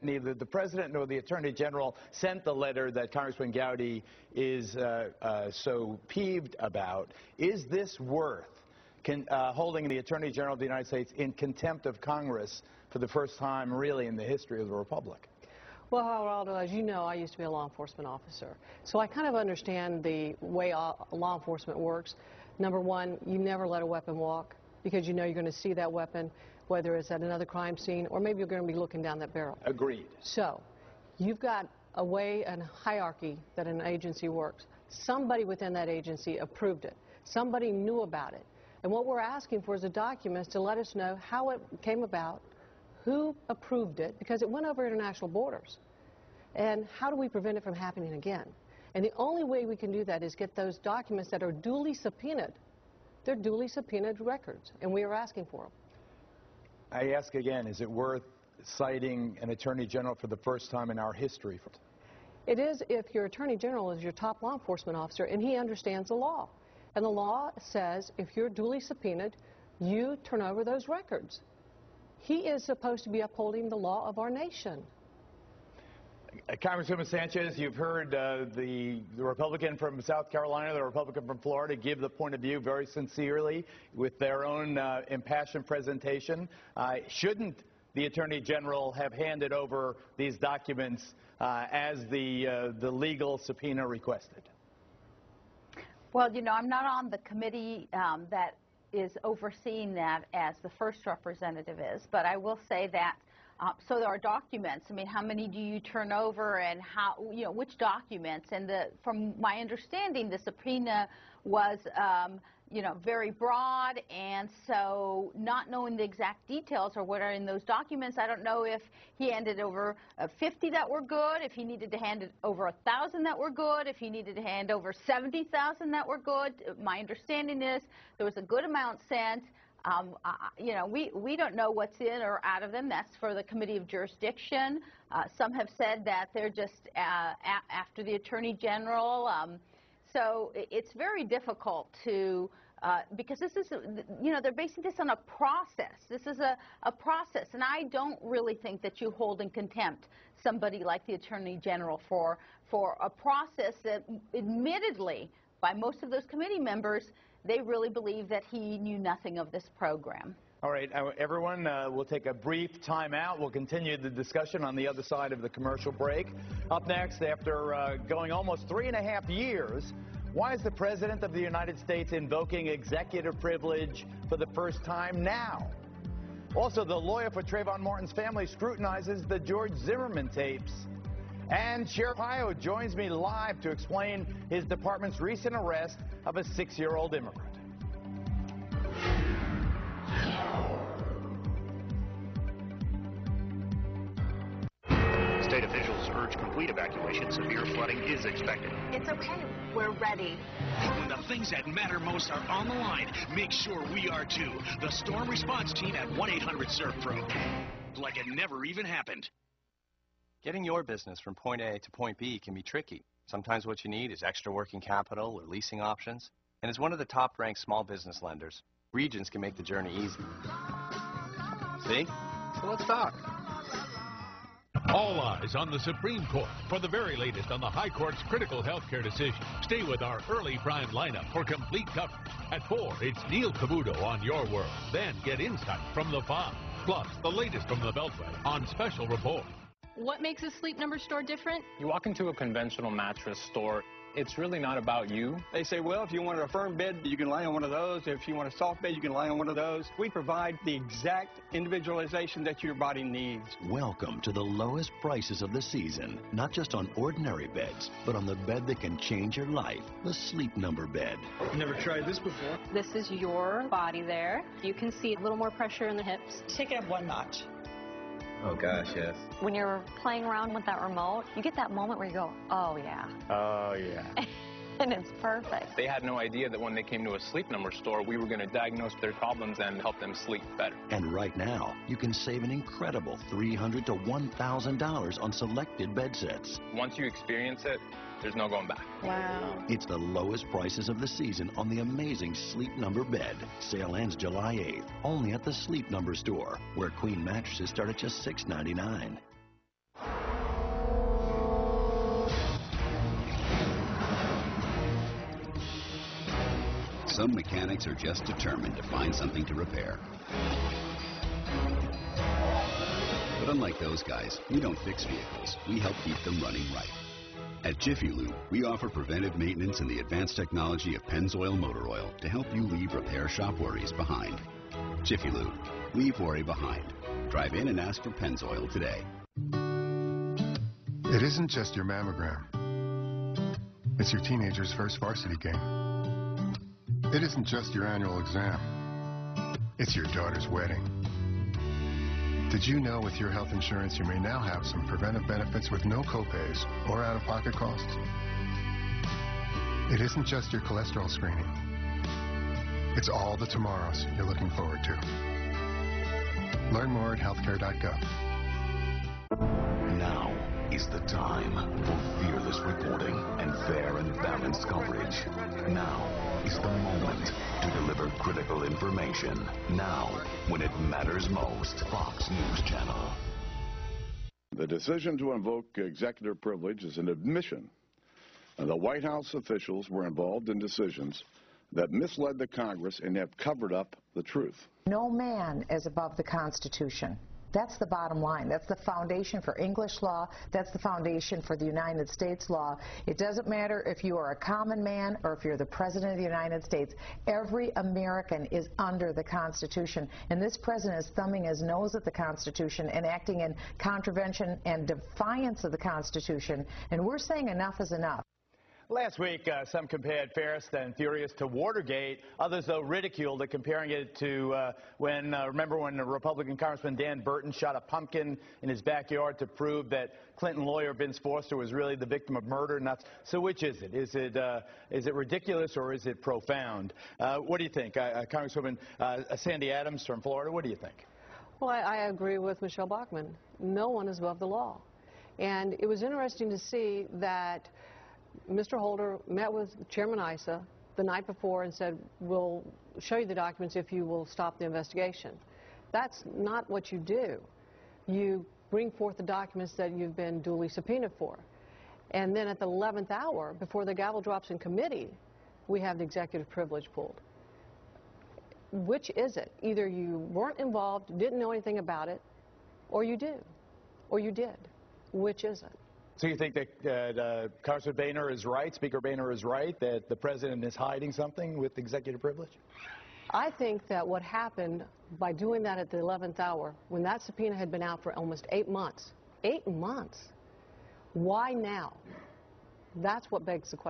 Neither the President nor the Attorney General sent the letter that Congressman Gowdy is so peeved about. Is this worth holding the Attorney General of the United States in contempt of Congress for the first time, really, in the history of the Republic? Well, Geraldo, as you know, I used to be a law enforcement officer, so I kind of understand the way law enforcement works. Number one, you never let a weapon walk, because you know you're going to see that weapon, whether it's at another crime scene or maybe you're going to be looking down that barrel. Agreed. So you've got a way and hierarchy that an agency works. Somebody within that agency approved it. Somebody knew about it. And what we're asking for is the documents to let us know how it came about, who approved it, because it went over international borders. And how do we prevent it from happening again? And the only way we can do that is get those documents that are duly subpoenaed. They're duly subpoenaed records, and we are asking for them. I ask again, is it worth citing an Attorney General for the first time in our history? It is if your Attorney General is your top law enforcement officer and he understands the law. And the law says if you're duly subpoenaed, you turn over those records. He is supposed to be upholding the law of our nation. Congresswoman Sanchez, you've heard the Republican from South Carolina, the Republican from Florida give the point of view very sincerely with their own impassioned presentation. Shouldn't the Attorney General have handed over these documents as the legal subpoena requested? Well, you know, I'm not on the committee that is overseeing that as the first representative is, but I will say that so there are documents. I mean, how many do you turn over, and how, you know, which documents? And from my understanding, the subpoena was, you know, very broad, and so not knowing the exact details or what are in those documents, I don't know if he handed over 50 that were good, if he needed to hand it over 1,000 that were good, if he needed to hand over 70,000 that were good. My understanding is there was a good amount sent. You know, we don't know what's in or out of them. That's for the Committee of Jurisdiction. Some have said that they're just after the Attorney General. So it's very difficult to, because this is, you know, they're basing this on a process. This is a process, and I don't really think that you hold in contempt somebody like the Attorney General for a process that, admittedly, by most of those committee members, they really believe that he knew nothing of this program. All right, everyone, we'll take a brief time out. We'll continue the discussion on the other side of the commercial break. Up next, after going almost 3.5 years, why is the President of the United States invoking executive privilege for the first time now? Also, the lawyer for Trayvon Martin's family scrutinizes the George Zimmerman tapes. And Sheriff Ohio joins me live to explain his department's recent arrest of a 6-year-old immigrant. State officials urge complete evacuation. Severe flooding is expected. It's okay. We're ready. When the things that matter most are on the line, make sure we are too. The storm response team at 1-800-SERVPRO. Like it never even happened. Getting your business from point A to point B can be tricky. Sometimes what you need is extra working capital or leasing options. And as one of the top-ranked small business lenders, Regions can make the journey easy. See? So let's talk. All eyes on the Supreme Court for the very latest on the High Court's critical healthcare decision. Stay with our early prime lineup for complete coverage. At 4, it's Neil Cavuto on Your World. Then get insight from the 5. Plus, the latest from the Beltway on Special Report. What makes a Sleep Number store different? You walk into a conventional mattress store, it's really not about you. They say, well, if you want a firm bed, you can lie on one of those. If you want a soft bed, you can lie on one of those. We provide the exact individualization that your body needs. Welcome to the lowest prices of the season. Not just on ordinary beds, but on the bed that can change your life. The Sleep Number bed. Never tried this before. This is your body there. You can see a little more pressure in the hips. Take it up one notch. Oh gosh, yes. When you're playing around with that remote, you get that moment where you go, oh yeah. Oh yeah. And it's perfect. They had no idea that when they came to a Sleep Number store, we were going to diagnose their problems and help them sleep better. And right now, you can save an incredible $300 to $1,000 on selected bed sets. Once you experience it, there's no going back. Wow. It's the lowest prices of the season on the amazing Sleep Number bed. Sale ends July 8th, only at the Sleep Number store, where queen mattresses start at just $6.99. Some mechanics are just determined to find something to repair. But unlike those guys, we don't fix vehicles. We help keep them running right. At Jiffy Lube, we offer preventive maintenance and the advanced technology of Pennzoil Motor Oil to help you leave repair shop worries behind. Jiffy Lube. Leave worry behind. Drive in and ask for Pennzoil today. It isn't just your mammogram. It's your teenager's first varsity game. It isn't just your annual exam. It's your daughter's wedding. Did you know with your health insurance you may now have some preventive benefits with no copays or out-of-pocket costs? It isn't just your cholesterol screening. It's all the tomorrows you're looking forward to. Learn more at healthcare.gov. Now is the time for fearless reporting and fair and balanced coverage. Now is the moment to deliver critical information. Now, when it matters most. Fox News Channel. The decision to invoke executive privilege is an admission. The White House officials were involved in decisions that misled the Congress and have covered up the truth. No man is above the Constitution. That's the bottom line. That's the foundation for English law. That's the foundation for the United States law. It doesn't matter if you are a common man or if you're the President of the United States. Every American is under the Constitution. And this President is thumbing his nose at the Constitution and acting in contravention and defiance of the Constitution. And we're saying enough is enough. Last week, some compared Fast and Furious to Watergate. Others, though, ridiculed it, comparing it to remember when Republican Congressman Dan Burton shot a pumpkin in his backyard to prove that Clinton lawyer Vince Foster was really the victim of murder? So which is it? Is it ridiculous or is it profound? What do you think? Congresswoman Sandy Adams from Florida, what do you think? Well, I agree with Michelle Bachmann. No one is above the law. And it was interesting to see that Mr. Holder met with Chairman Issa the night before and said, we'll show you the documents if you will stop the investigation. That's not what you do. You bring forth the documents that you've been duly subpoenaed for. And then at the 11th hour, before the gavel drops in committee, we have the executive privilege pulled. Which is it? Either you weren't involved, didn't know anything about it, or you do, or you did. Which is it? So you think that Congressman Boehner is right, Speaker Boehner is right, that the President is hiding something with executive privilege? I think that what happened by doing that at the 11th hour, when that subpoena had been out for almost 8 months, 8 months, why now? That's what begs the question.